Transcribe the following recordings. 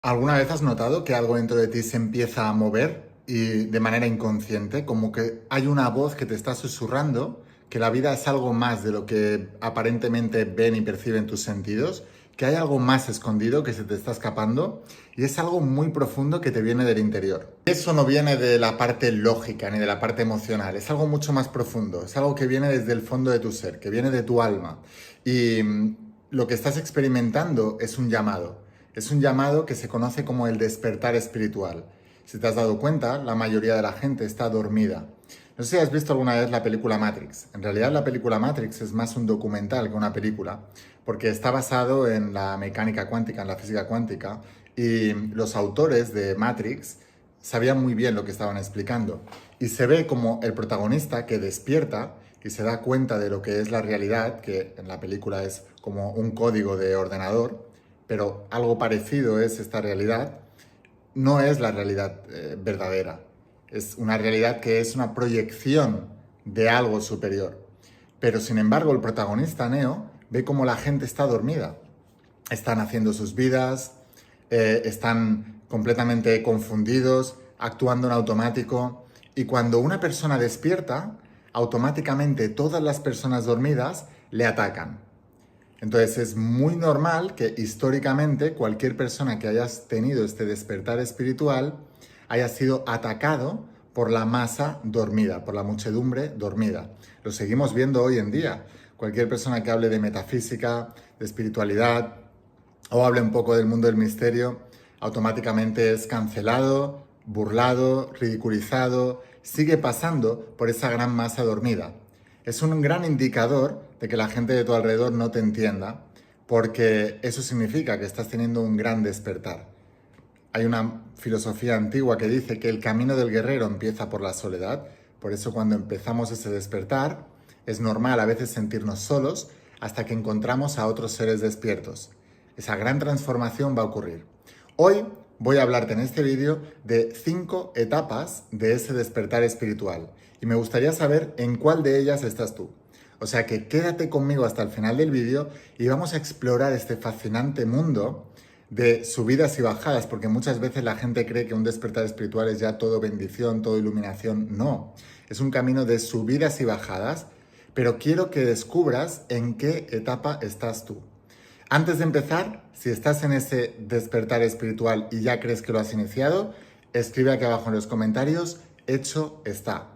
¿Alguna vez has notado que algo dentro de ti se empieza a mover y de manera inconsciente, como que hay una voz que te está susurrando que la vida es algo más de lo que aparentemente ven y perciben tus sentidos, que hay algo más escondido que se te está escapando y es algo muy profundo que te viene del interior? Eso no viene de la parte lógica ni de la parte emocional, es algo mucho más profundo, es algo que viene desde el fondo de tu ser, que viene de tu alma y lo que estás experimentando es un llamado. Es un llamado que se conoce como el despertar espiritual. Si te has dado cuenta, la mayoría de la gente está dormida. No sé si has visto alguna vez la película Matrix. En realidad la película Matrix es más un documental que una película, porque está basado en la mecánica cuántica, en la física cuántica, y los autores de Matrix sabían muy bien lo que estaban explicando. Y se ve como el protagonista que despierta y se da cuenta de lo que es la realidad, que en la película es como un código de ordenador, pero algo parecido es esta realidad, no es la realidad verdadera. Es una realidad que es una proyección de algo superior. Pero sin embargo, el protagonista, Neo, ve cómo la gente está dormida. Están haciendo sus vidas, están completamente confundidos, actuando en automático. Y cuando una persona despierta, automáticamente todas las personas dormidas le atacan. Entonces es muy normal que históricamente cualquier persona que haya tenido este despertar espiritual haya sido atacado por la masa dormida, por la muchedumbre dormida. Lo seguimos viendo hoy en día. Cualquier persona que hable de metafísica, de espiritualidad o hable un poco del mundo del misterio, automáticamente es cancelado, burlado, ridiculizado, sigue pasando por esa gran masa dormida. Es un gran indicador de que la gente de tu alrededor no te entienda, porque eso significa que estás teniendo un gran despertar. Hay una filosofía antigua que dice que el camino del guerrero empieza por la soledad, por eso cuando empezamos ese despertar es normal a veces sentirnos solos hasta que encontramos a otros seres despiertos. Esa gran transformación va a ocurrir. Hoy voy a hablarte en este vídeo de 5 etapas de ese despertar espiritual y me gustaría saber en cuál de ellas estás tú. O sea que quédate conmigo hasta el final del vídeo y vamos a explorar este fascinante mundo de subidas y bajadas, porque muchas veces la gente cree que un despertar espiritual es ya todo bendición, todo iluminación. No, es un camino de subidas y bajadas, pero quiero que descubras en qué etapa estás tú. Antes de empezar, si estás en ese despertar espiritual y ya crees que lo has iniciado, escribe aquí abajo en los comentarios, hecho está.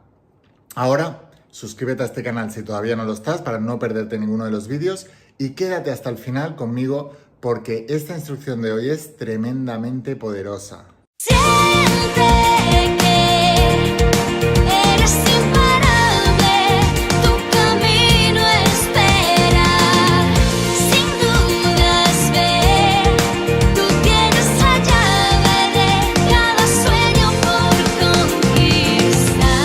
Ahora, suscríbete a este canal si todavía no lo estás para no perderte ninguno de los vídeos y quédate hasta el final conmigo porque esta instrucción de hoy es tremendamente poderosa. Siente que eres imparable, tu camino espera, sin dudas ve, tú tienes la llave de cada sueño por conquistar.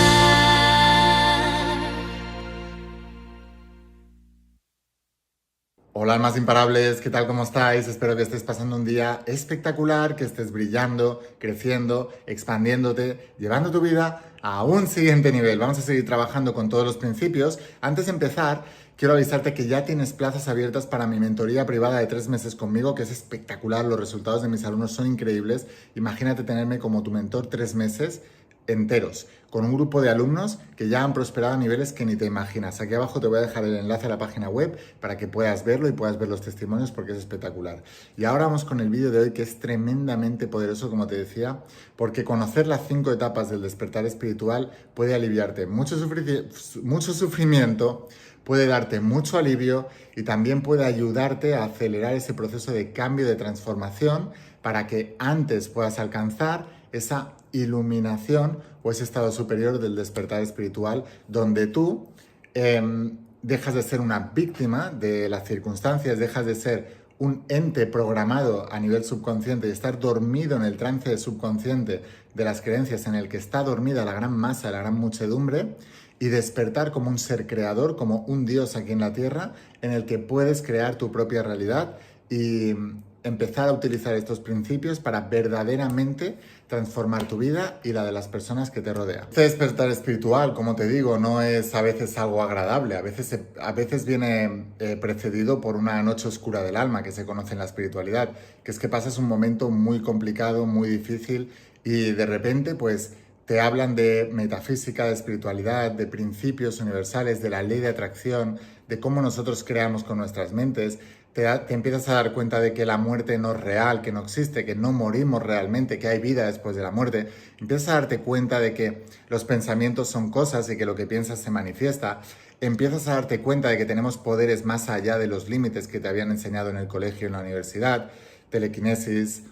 Hola almas imparables, ¿qué tal? ¿Cómo estáis? Espero que estés pasando un día espectacular, que estés brillando, creciendo, expandiéndote, llevando tu vida a un siguiente nivel. Vamos a seguir trabajando con todos los principios. Antes de empezar, quiero avisarte que ya tienes plazas abiertas para mi mentoría privada de 3 meses conmigo, que es espectacular. Los resultados de mis alumnos son increíbles. Imagínate tenerme como tu mentor 3 meses enteros, con un grupo de alumnos que ya han prosperado a niveles que ni te imaginas. Aquí abajo te voy a dejar el enlace a la página web para que puedas verlo y puedas ver los testimonios porque es espectacular. Y ahora vamos con el vídeo de hoy, que es tremendamente poderoso, como te decía, porque conocer las 5 etapas del despertar espiritual puede aliviarte mucho sufrimiento, puede darte mucho alivio y también puede ayudarte a acelerar ese proceso de cambio, de transformación, para que antes puedas alcanzar esa iluminación o ese estado superior del despertar espiritual, donde tú dejas de ser una víctima de las circunstancias, dejas de ser un ente programado a nivel subconsciente y estar dormido en el trance subconsciente de las creencias en el que está dormida la gran masa, la gran muchedumbre, y despertar como un ser creador, como un Dios aquí en la tierra, en el que puedes crear tu propia realidad y empezar a utilizar estos principios para verdaderamente transformar tu vida y la de las personas que te rodean. Este despertar espiritual, como te digo, no es a veces algo agradable, a veces viene precedido por una noche oscura del alma que se conoce en la espiritualidad, que es que pasas un momento muy complicado, muy difícil y de repente pues te hablan de metafísica, de espiritualidad, de principios universales, de la ley de atracción, de cómo nosotros creamos con nuestras mentes. Te empiezas a dar cuenta de que la muerte no es real, que no existe, que no morimos realmente, que hay vida después de la muerte. Empiezas a darte cuenta de que los pensamientos son cosas y que lo que piensas se manifiesta. Empiezas a darte cuenta de que tenemos poderes más allá de los límites que te habían enseñado en el colegio y en la universidad. Telequinesis,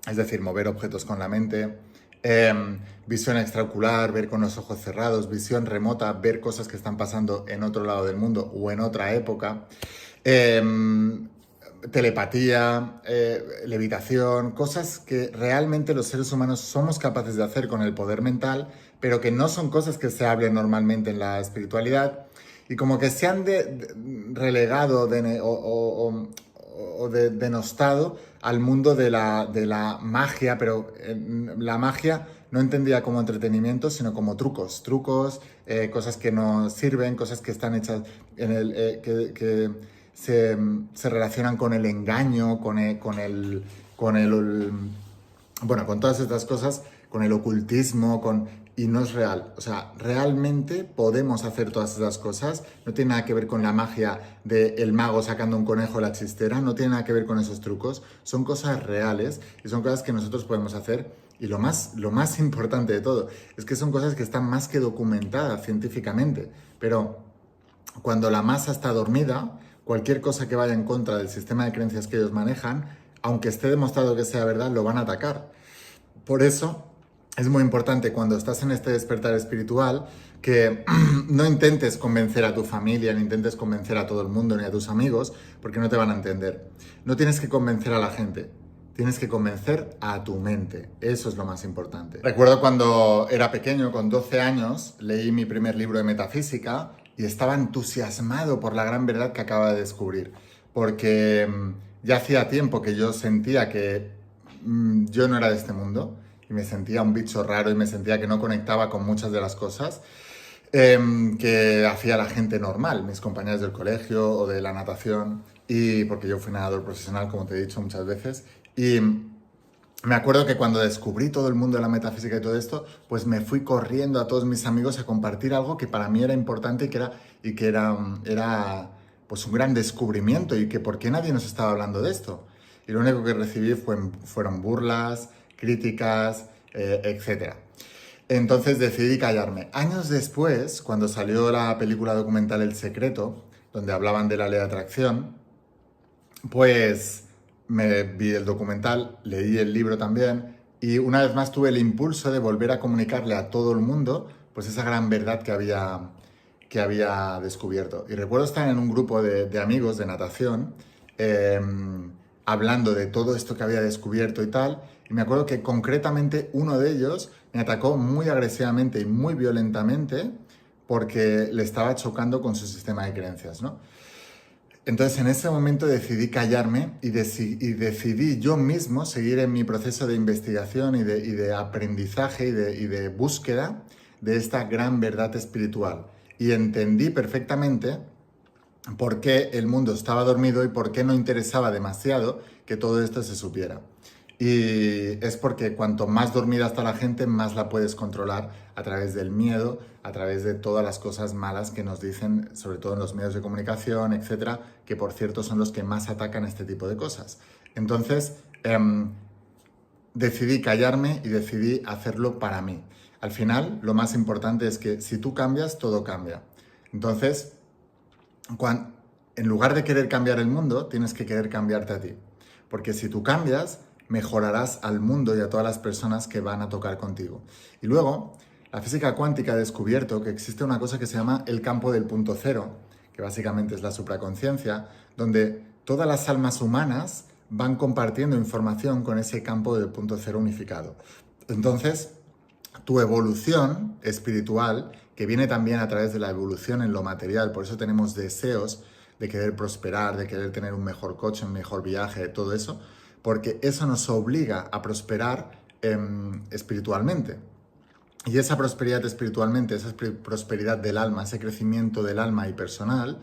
es decir, mover objetos con la mente. Visión extraocular, ver con los ojos cerrados. Visión remota, ver cosas que están pasando en otro lado del mundo o en otra época. Telepatía, levitación, cosas que realmente los seres humanos somos capaces de hacer con el poder mental, pero que no son cosas que se hablen normalmente en la espiritualidad y como que se han relegado o denostado al mundo de la magia, pero la magia no entendía como entretenimiento, sino como trucos, cosas que no sirven, cosas que están hechas que se relacionan con el engaño, con todas estas cosas, con el ocultismo, y no es real. O sea, realmente podemos hacer todas esas cosas. No tiene nada que ver con la magia del mago sacando un conejo de la chistera, no tiene nada que ver con esos trucos. Son cosas reales y son cosas que nosotros podemos hacer. Y lo más importante de todo es que son cosas que están más que documentadas científicamente. Pero cuando la masa está dormida, cualquier cosa que vaya en contra del sistema de creencias que ellos manejan, aunque esté demostrado que sea verdad, lo van a atacar. Por eso es muy importante cuando estás en este despertar espiritual que no intentes convencer a tu familia, ni intentes convencer a todo el mundo, ni a tus amigos, porque no te van a entender. No tienes que convencer a la gente, tienes que convencer a tu mente. Eso es lo más importante. Recuerdo cuando era pequeño, con 12 años, leí mi primer libro de metafísica y estaba entusiasmado por la gran verdad que acababa de descubrir, porque ya hacía tiempo que yo sentía que yo no era de este mundo y me sentía un bicho raro y me sentía que no conectaba con muchas de las cosas que hacía la gente normal, mis compañeros del colegio o de la natación, y porque yo fui nadador profesional, como te he dicho muchas veces, y me acuerdo que cuando descubrí todo el mundo de la metafísica y todo esto, pues me fui corriendo a todos mis amigos a compartir algo que para mí era importante y que era pues un gran descubrimiento y que por qué nadie nos estaba hablando de esto. Y lo único que recibí fueron burlas, críticas, etc. Entonces decidí callarme. Años después, cuando salió la película documental El Secreto, donde hablaban de la ley de atracción, pues me vi el documental, leí el libro también y una vez más tuve el impulso de volver a comunicarle a todo el mundo pues esa gran verdad que había descubierto. Y recuerdo estar en un grupo de amigos de natación hablando de todo esto que había descubierto y tal, y me acuerdo que concretamente uno de ellos me atacó muy agresivamente y muy violentamente porque le estaba chocando con su sistema de creencias, ¿no? Entonces en ese momento decidí callarme y decidí yo mismo seguir en mi proceso de investigación y de aprendizaje y de búsqueda de esta gran verdad espiritual. Y entendí perfectamente por qué el mundo estaba dormido y por qué no interesaba demasiado que todo esto se supiera. Y es porque cuanto más dormida está la gente, más la puedes controlar a través del miedo, a través de todas las cosas malas que nos dicen, sobre todo en los medios de comunicación, etcétera, que por cierto son los que más atacan este tipo de cosas. Entonces, decidí callarme y decidí hacerlo para mí. Al final, lo más importante es que si tú cambias, todo cambia. Entonces, en lugar de querer cambiar el mundo, tienes que querer cambiarte a ti. Porque si tú cambias, mejorarás al mundo y a todas las personas que van a tocar contigo. Y luego, la física cuántica ha descubierto que existe una cosa que se llama el campo del punto cero, que básicamente es la supraconciencia, donde todas las almas humanas van compartiendo información con ese campo del punto cero unificado. Entonces, tu evolución espiritual, que viene también a través de la evolución en lo material, por eso tenemos deseos de querer prosperar, de querer tener un mejor coche, un mejor viaje, todo eso, porque eso nos obliga a prosperar espiritualmente. Y esa prosperidad espiritualmente, esa prosperidad del alma, ese crecimiento del alma y personal,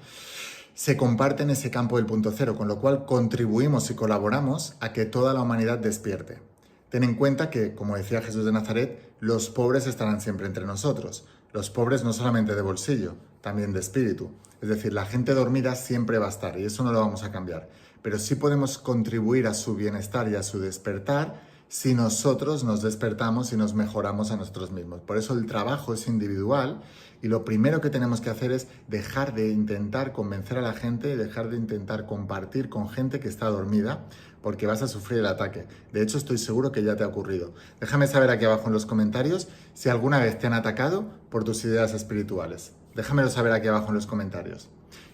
se comparte en ese campo del punto cero, con lo cual contribuimos y colaboramos a que toda la humanidad despierte. Ten en cuenta que, como decía Jesús de Nazaret, los pobres estarán siempre entre nosotros. Los pobres no solamente de bolsillo, también de espíritu. Es decir, la gente dormida siempre va a estar y eso no lo vamos a cambiar. Pero sí podemos contribuir a su bienestar y a su despertar si nosotros nos despertamos y nos mejoramos a nosotros mismos. Por eso el trabajo es individual y lo primero que tenemos que hacer es dejar de intentar convencer a la gente, dejar de intentar compartir con gente que está dormida, porque vas a sufrir el ataque. De hecho, estoy seguro que ya te ha ocurrido. Déjame saber aquí abajo en los comentarios si alguna vez te han atacado por tus ideas espirituales. Déjamelo saber aquí abajo en los comentarios.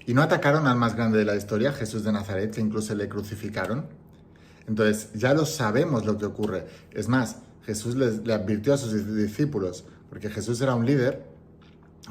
Y no atacaron al más grande de la historia, Jesús de Nazaret, que incluso le crucificaron. Entonces, ya lo sabemos lo que ocurre. Es más, Jesús le advirtió a sus discípulos, porque Jesús era un líder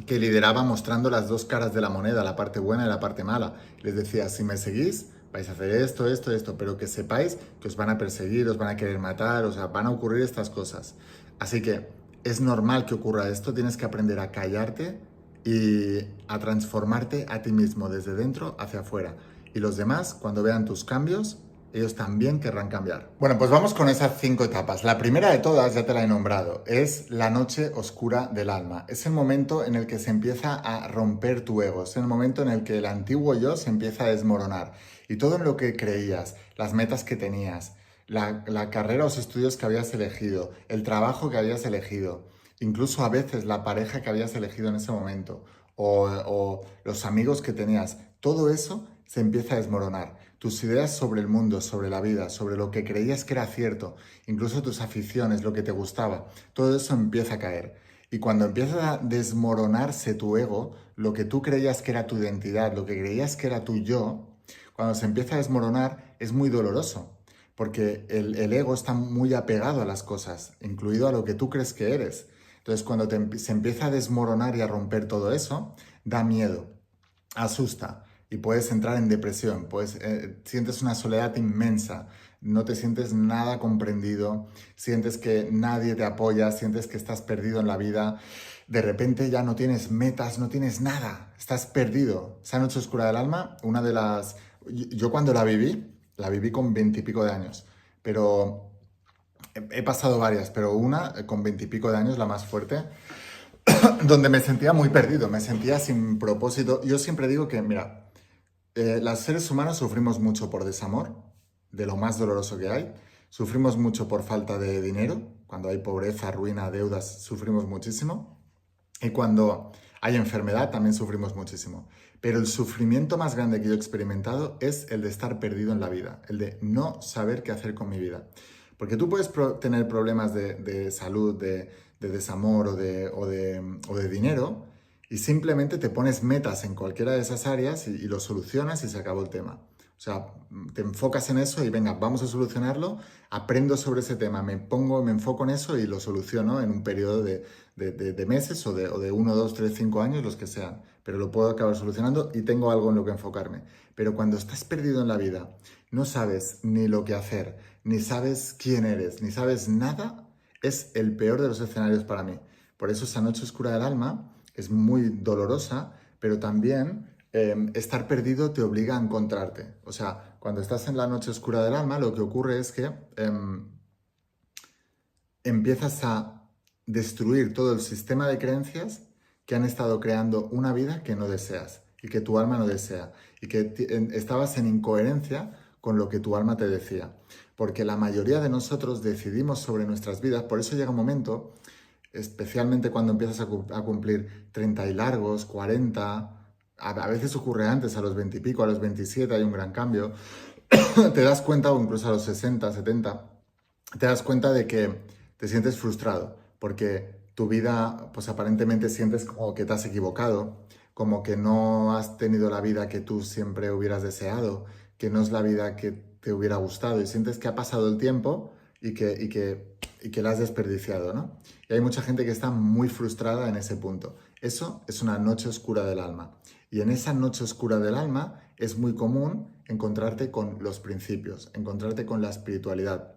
que lideraba mostrando las dos caras de la moneda, la parte buena y la parte mala. Les decía, si me seguís, vais a hacer esto, esto, esto, pero que sepáis que os van a perseguir, os van a querer matar, o sea, van a ocurrir estas cosas. Así que es normal que ocurra esto, tienes que aprender a callarte y a transformarte a ti mismo desde dentro hacia afuera. Y los demás, cuando vean tus cambios, ellos también querrán cambiar. Bueno, pues vamos con esas 5 etapas. La primera de todas, ya te la he nombrado, es la noche oscura del alma. Es el momento en el que se empieza a romper tu ego, es el momento en el que el antiguo yo se empieza a desmoronar. Y todo en lo que creías, las metas que tenías, la carrera o los estudios que habías elegido, el trabajo que habías elegido, incluso a veces la pareja que habías elegido en ese momento, o los amigos que tenías, todo eso se empieza a desmoronar. Tus ideas sobre el mundo, sobre la vida, sobre lo que creías que era cierto, incluso tus aficiones, lo que te gustaba, todo eso empieza a caer. Y cuando empieza a desmoronarse tu ego, lo que tú creías que era tu identidad, lo que creías que era tu yo, cuando se empieza a desmoronar es muy doloroso, porque el ego está muy apegado a las cosas, incluido a lo que tú crees que eres. Entonces, cuando se empieza a desmoronar y a romper todo eso, da miedo, asusta. Y puedes entrar en depresión, sientes una soledad inmensa, no te sientes nada comprendido, sientes que nadie te apoya, sientes que estás perdido en la vida, de repente ya no tienes metas, no tienes nada, estás perdido. Esa noche oscura del alma, una de las... Yo cuando la viví con 20 y pico de años, pero he pasado varias, pero una con 20 y pico de años, la más fuerte, donde me sentía muy perdido, me sentía sin propósito. Yo siempre digo que, mira, los seres humanos sufrimos mucho por desamor, de lo más doloroso que hay. Sufrimos mucho por falta de dinero. Cuando hay pobreza, ruina, deudas, sufrimos muchísimo. Y cuando hay enfermedad, también sufrimos muchísimo. Pero el sufrimiento más grande que yo he experimentado es el de estar perdido en la vida, el de no saber qué hacer con mi vida. Porque tú puedes tener problemas de salud, de desamor o de dinero, y simplemente te pones metas en cualquiera de esas áreas y lo solucionas y se acabó el tema. O sea, te enfocas en eso y venga, vamos a solucionarlo, aprendo sobre ese tema, me enfoco en eso y lo soluciono en un periodo de meses o de 1, 2, 3, 5 años, los que sean. Pero lo puedo acabar solucionando y tengo algo en lo que enfocarme. Pero cuando estás perdido en la vida, no sabes ni lo que hacer, ni sabes quién eres, ni sabes nada, es el peor de los escenarios para mí. Por eso esa noche oscura del alma es muy dolorosa, pero también estar perdido te obliga a encontrarte. O sea, cuando estás en la noche oscura del alma, lo que ocurre es que empiezas a destruir todo el sistema de creencias que han estado creando una vida que no deseas y que tu alma no desea y que estabas en incoherencia con lo que tu alma te decía. Porque la mayoría de nosotros decidimos sobre nuestras vidas, por eso llega un momento, especialmente cuando empiezas a cumplir 30 y largos, 40, a veces ocurre antes, a los 20 y pico, a los 27 hay un gran cambio, te das cuenta, o incluso a los 60, 70, te das cuenta de que te sientes frustrado, porque tu vida, pues aparentemente sientes como que te has equivocado, como que no has tenido la vida que tú siempre hubieras deseado, que no es la vida que te hubiera gustado, y sientes que ha pasado el tiempo y que la has desperdiciado, ¿no? Y hay mucha gente que está muy frustrada en ese punto. Eso es una noche oscura del alma. Y en esa noche oscura del alma es muy común encontrarte con los principios, encontrarte con la espiritualidad,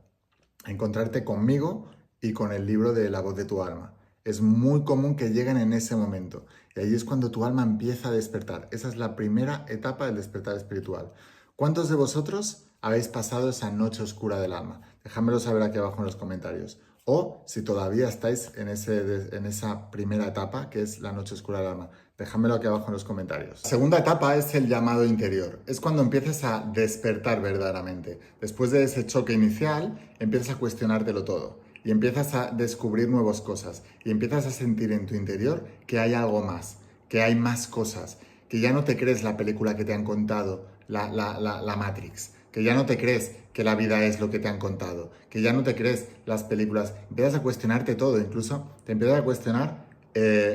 encontrarte conmigo y con el libro de La voz de tu alma. Es muy común que lleguen en ese momento. Y ahí es cuando tu alma empieza a despertar. Esa es la primera etapa del despertar espiritual. ¿Cuántos de vosotros habéis pasado esa noche oscura del alma? Dejádmelo saber aquí abajo en los comentarios. O si todavía estáis en esa primera etapa, que es la noche oscura del alma. Dejádmelo aquí abajo en los comentarios. La segunda etapa es el llamado interior. Es cuando empiezas a despertar verdaderamente. Después de ese choque inicial, empiezas a cuestionártelo todo. Y empiezas a descubrir nuevas cosas. Y empiezas a sentir en tu interior que hay algo más. Que hay más cosas. Que ya no te crees la película que te han contado, la Matrix. Que ya no te crees que la vida es lo que te han contado, que ya no te crees las películas, empiezas a cuestionarte todo, incluso te empiezas a cuestionar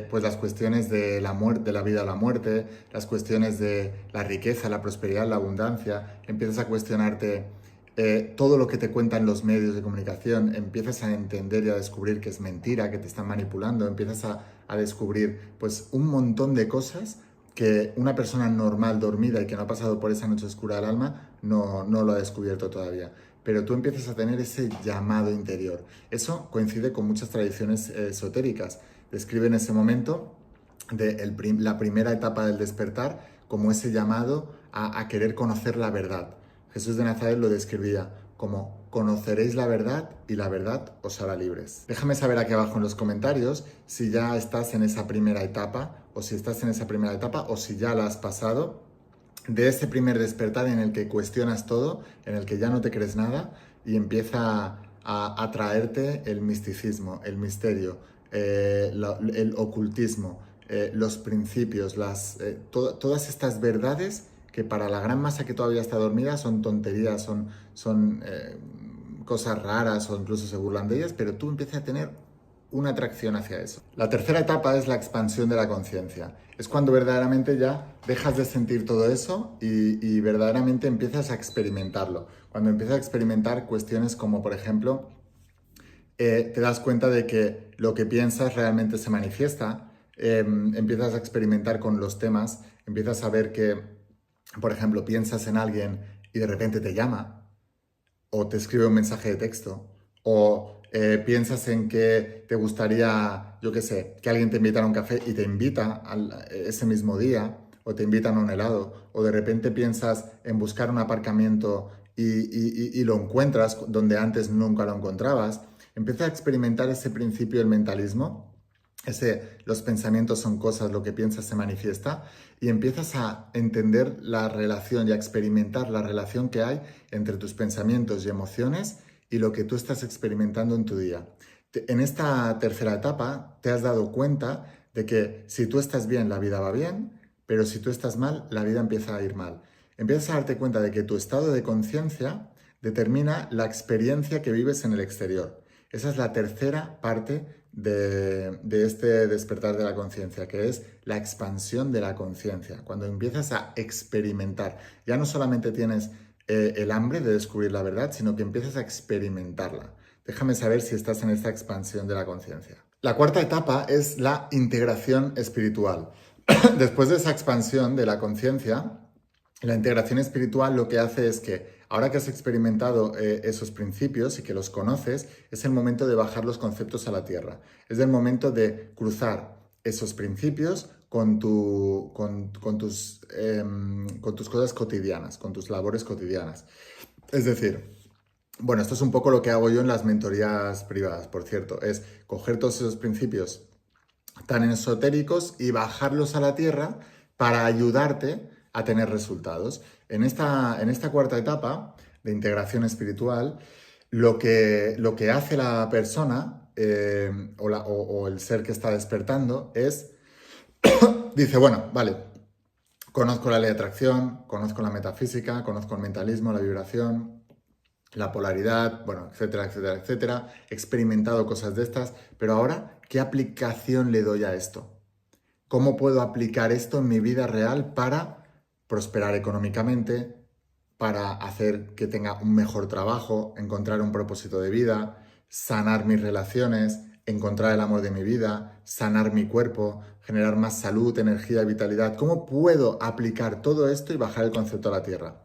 pues las cuestiones de la muerte, de la vida o la muerte, las cuestiones de la riqueza, la prosperidad, la abundancia, empiezas a cuestionarte todo lo que te cuentan los medios de comunicación, empiezas a entender y a descubrir que es mentira, que te están manipulando, empiezas a descubrir pues un montón de cosas que una persona normal, dormida y que no ha pasado por esa noche oscura del alma, no lo ha descubierto todavía. Pero tú empiezas a tener ese llamado interior. Eso coincide con muchas tradiciones esotéricas. Describen ese momento de la primera etapa del despertar como ese llamado a querer conocer la verdad. Jesús de Nazaret lo describía como conoceréis la verdad y la verdad os hará libres. Déjame saber aquí abajo en los comentarios si ya estás en esa primera etapa o si estás en esa primera etapa o si ya la has pasado de ese primer despertar en el que cuestionas todo, en el que ya no te crees nada y empieza a atraerte el misticismo, el misterio, el ocultismo, los principios, todas estas verdades que para la gran masa que todavía está dormida son tonterías, son cosas raras o incluso se burlan de ellas, pero tú empiezas a tener una atracción hacia eso. La tercera etapa es la expansión de la conciencia. Es cuando verdaderamente ya dejas de sentir todo eso y verdaderamente empiezas a experimentarlo. Cuando empiezas a experimentar cuestiones como, por ejemplo, te das cuenta de que lo que piensas realmente se manifiesta, empiezas a experimentar con los temas, empiezas a ver que, por ejemplo, piensas en alguien y de repente te llama, o te escribe un mensaje de texto, o piensas en que te gustaría, yo qué sé, que alguien te invitara a un café y te invita ese mismo día, o te invitan a un helado, o de repente piensas en buscar un aparcamiento y lo encuentras donde antes nunca lo encontrabas. Empieza a experimentar ese principio del mentalismo, los pensamientos son cosas, lo que piensas se manifiesta, y empiezas a entender la relación y a experimentar la relación que hay entre tus pensamientos y emociones y lo que tú estás experimentando en tu día. En esta tercera etapa te has dado cuenta de que si tú estás bien, la vida va bien, pero si tú estás mal, la vida empieza a ir mal. Empiezas a darte cuenta de que tu estado de conciencia determina la experiencia que vives en el exterior. Esa es la tercera parte de este despertar de la conciencia, que es la expansión de la conciencia. Cuando empiezas a experimentar, ya no solamente tienes el hambre de descubrir la verdad, sino que empiezas a experimentarla. Déjame saber si estás en esta expansión de la conciencia. La cuarta etapa es la integración espiritual. Después de esa expansión de la conciencia, la integración espiritual lo que hace es que ahora que has experimentado esos principios y que los conoces, es el momento de bajar los conceptos a la tierra. Es el momento de cruzar esos principios con tus cosas cotidianas, con tus labores cotidianas. Es decir, bueno, esto es un poco lo que hago yo en las mentorías privadas, por cierto, es coger todos esos principios tan esotéricos y bajarlos a la tierra para ayudarte a tener resultados. En esta cuarta etapa de integración espiritual, lo que hace la persona o el ser que está despertando es, dice, bueno, vale, conozco la ley de atracción, conozco la metafísica, conozco el mentalismo, la vibración, la polaridad, bueno, etcétera, etcétera, etcétera. He experimentado cosas de estas, pero ahora, ¿qué aplicación le doy a esto? ¿Cómo puedo aplicar esto en mi vida real para prosperar económicamente, para hacer que tenga un mejor trabajo, encontrar un propósito de vida, sanar mis relaciones, encontrar el amor de mi vida, sanar mi cuerpo, generar más salud, energía, vitalidad. ¿Cómo puedo aplicar todo esto y bajar el concepto a la tierra?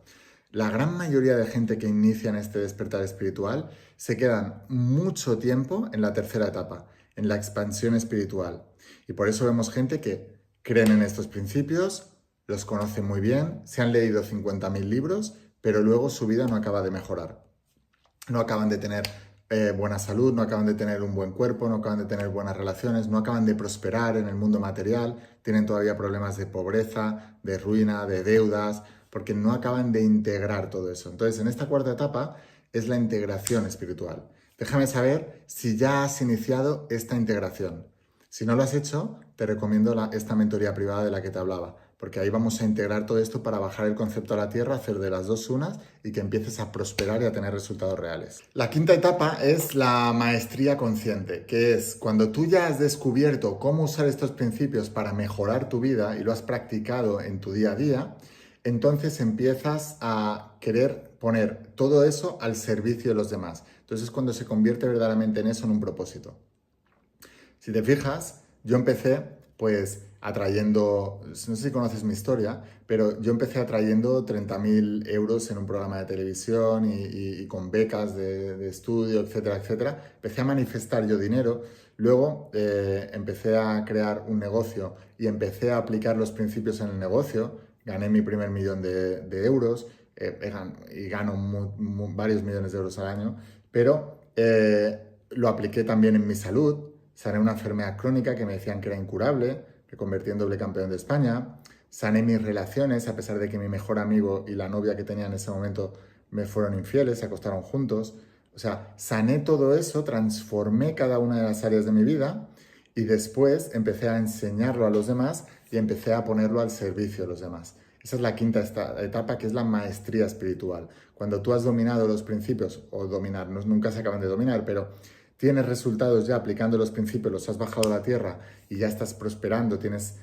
La gran mayoría de gente que inicia en este despertar espiritual se quedan mucho tiempo en la tercera etapa, en la expansión espiritual. Y por eso vemos gente que creen en estos principios, los conocen muy bien, se han leído 50.000 libros, pero luego su vida no acaba de mejorar. No acaban de tener buena salud, no acaban de tener un buen cuerpo, no acaban de tener buenas relaciones, no acaban de prosperar en el mundo material, tienen todavía problemas de pobreza, de ruina, de deudas, porque no acaban de integrar todo eso. Entonces, en esta cuarta etapa es la integración espiritual. Déjame saber si ya has iniciado esta integración. Si no lo has hecho, te recomiendo esta mentoría privada de la que te hablaba, porque ahí vamos a integrar todo esto para bajar el concepto a la tierra, hacer de las dos unas y que empieces a prosperar y a tener resultados reales. La quinta etapa es la maestría consciente, que es cuando tú ya has descubierto cómo usar estos principios para mejorar tu vida y lo has practicado en tu día a día, entonces empiezas a querer poner todo eso al servicio de los demás. Entonces es cuando se convierte verdaderamente en eso, en un propósito. Si te fijas, yo empecé pues atrayendo, no sé si conoces mi historia, pero yo empecé atrayendo 30.000 euros en un programa de televisión y con becas de estudio, etcétera, etcétera. Empecé a manifestar yo dinero, luego empecé a crear un negocio y empecé a aplicar los principios en el negocio, gané mi primer millón de euros y gano varios millones de euros al año, pero lo apliqué también en mi salud. Sané una enfermedad crónica que me decían que era incurable, me convertí en doble campeón de España. Sané mis relaciones, a pesar de que mi mejor amigo y la novia que tenía en ese momento me fueron infieles, se acostaron juntos. O sea, sané todo eso, transformé cada una de las áreas de mi vida y después empecé a enseñarlo a los demás y empecé a ponerlo al servicio de los demás. Esa es la quinta etapa, que es la maestría espiritual. Cuando tú has dominado los principios, o dominar, nunca se acaban de dominar, pero tienes resultados ya aplicando los principios, los has bajado a la tierra y ya estás prosperando, tienes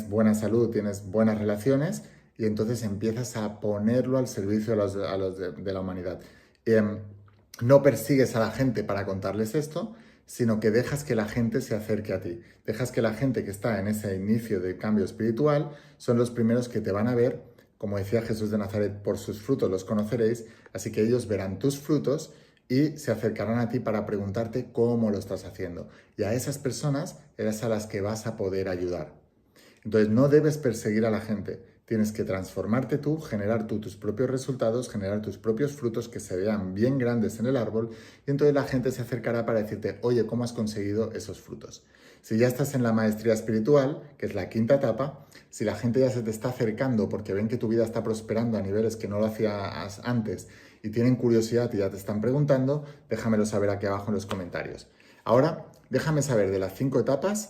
buena salud, tienes buenas relaciones y entonces empiezas a ponerlo al servicio de la humanidad. No persigues a la gente para contarles esto, sino que dejas que la gente se acerque a ti. Dejas que la gente que está en ese inicio de cambio espiritual son los primeros que te van a ver, como decía Jesús de Nazaret, por sus frutos los conoceréis, así que ellos verán tus frutos y se acercarán a ti para preguntarte cómo lo estás haciendo. Y a esas personas eres a las que vas a poder ayudar. Entonces no debes perseguir a la gente. Tienes que transformarte tú, generar tú tus propios resultados, generar tus propios frutos que se vean bien grandes en el árbol y entonces la gente se acercará para decirte, oye, ¿cómo has conseguido esos frutos? Si ya estás en la maestría espiritual, que es la quinta etapa, si la gente ya se te está acercando porque ven que tu vida está prosperando a niveles que no lo hacías antes y tienen curiosidad y ya te están preguntando, déjamelo saber aquí abajo en los comentarios. Ahora, déjame saber de las 5 etapas,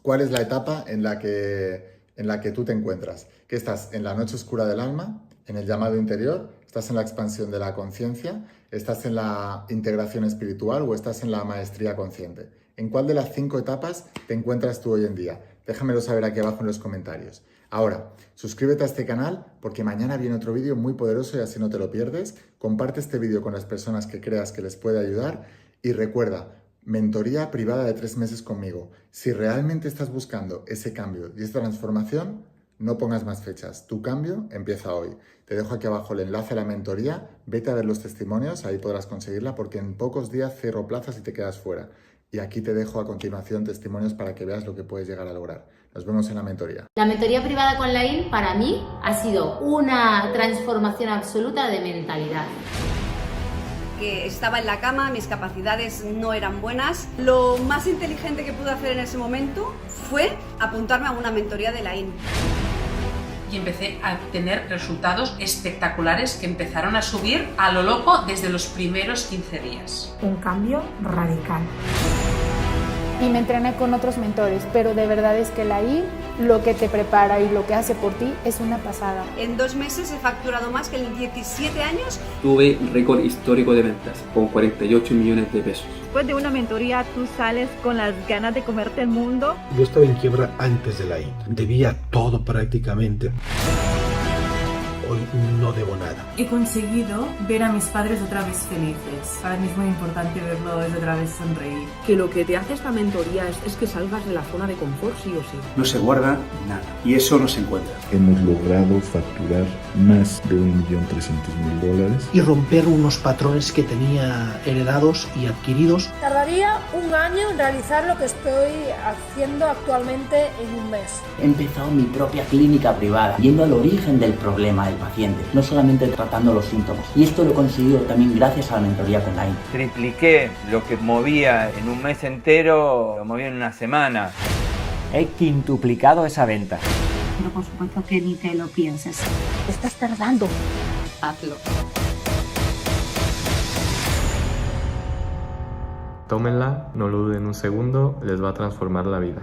cuál es la etapa en la que tú te encuentras. Que estás en la noche oscura del alma, en el llamado interior, estás en la expansión de la conciencia, estás en la integración espiritual o estás en la maestría consciente. ¿En cuál de las 5 etapas te encuentras tú hoy en día? Déjamelo saber aquí abajo en los comentarios. Ahora, suscríbete a este canal porque mañana viene otro vídeo muy poderoso y así no te lo pierdes. Comparte este vídeo con las personas que creas que les puede ayudar y recuerda, mentoría privada de 3 meses conmigo. Si realmente estás buscando ese cambio y esta transformación, no pongas más fechas. Tu cambio empieza hoy. Te dejo aquí abajo el enlace a la mentoría. Vete a ver los testimonios, ahí podrás conseguirla porque en pocos días cierro plazas y te quedas fuera. Y aquí te dejo a continuación testimonios para que veas lo que puedes llegar a lograr. Nos vemos en la mentoría. La mentoría privada con Laín para mí ha sido una transformación absoluta de mentalidad. Que estaba en la cama, mis capacidades no eran buenas. Lo más inteligente que pude hacer en ese momento fue apuntarme a una mentoría de Laín. Y empecé a tener resultados espectaculares que empezaron a subir a lo loco desde los primeros 15 días. Un cambio radical. Y me entrené con otros mentores, pero de verdad es que Laín lo que te prepara y lo que hace por ti es una pasada. En 2 meses he facturado más que en 17 años. Tuve un récord histórico de ventas, con 48 millones de pesos. Después de una mentoría tú sales con las ganas de comerte el mundo. Yo estaba en quiebra antes de Laín, debía todo prácticamente. Hoy no debo nada. He conseguido ver a mis padres otra vez felices. Para mí es muy importante verlos otra vez sonreír. Que lo que te hace esta mentoría es que salgas de la zona de confort sí o sí. No se guarda nada y eso no se encuentra. Hemos logrado facturar más de $1.300.000 y romper unos patrones que tenía heredados y adquiridos. Tardaría un año en realizar lo que estoy haciendo actualmente en un mes. He empezado mi propia clínica privada, yendo al origen del problema del paciente, no solamente tratando los síntomas. Y esto lo he conseguido también gracias a la mentoría con Line. Tripliqué lo que movía en un mes entero, lo movía en una semana. He quintuplicado esa venta. Pero por supuesto que ni te lo pienses. Estás tardando. Hazlo. Tómenla, no lo duden un segundo, les va a transformar la vida.